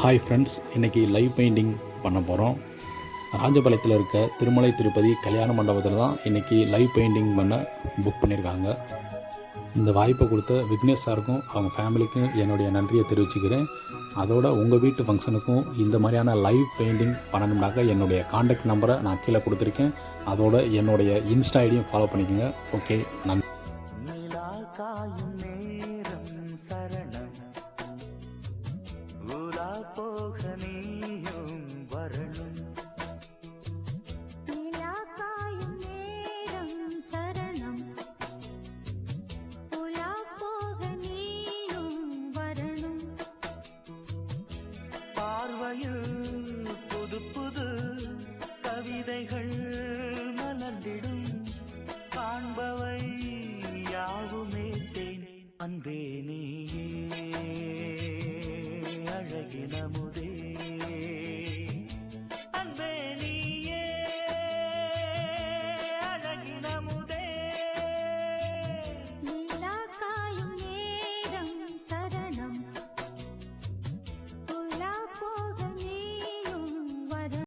Hi friends, இன்றைக்கி live painting பண்ண போகிறோம். ராஜபாளையத்தில் இருக்க திருமலை திருப்பதி கல்யாண மண்டபத்தில் தான் இன்றைக்கி லைவ் பெயிண்டிங் பண்ண புக் பண்ணியிருக்காங்க. இந்த வாய்ப்பை கொடுத்த விக்னேஷ் சாருக்கும் அவங்க ஃபேமிலிக்கும் என்னுடைய நன்றியை தெரிவிச்சுக்கிறேன். அதோட உங்கள் வீட்டு ஃபங்க்ஷனுக்கும் இந்த மாதிரியான லைவ் பெயிண்டிங் பண்ணணும்னாக்க என்னுடைய காண்டாக்ட் நம்பரை நான் கீழே கொடுத்துருக்கேன். அதோட என்னுடைய இன்ஸ்டா ஐடியும் ஃபாலோ பண்ணிக்கோங்க. ஓகே, நன்றி. புது புது கவிதைகள் மலர்ந்திடும், காண்பவை யாவுமே தேன். அன்பே நீயே அழகின முதே.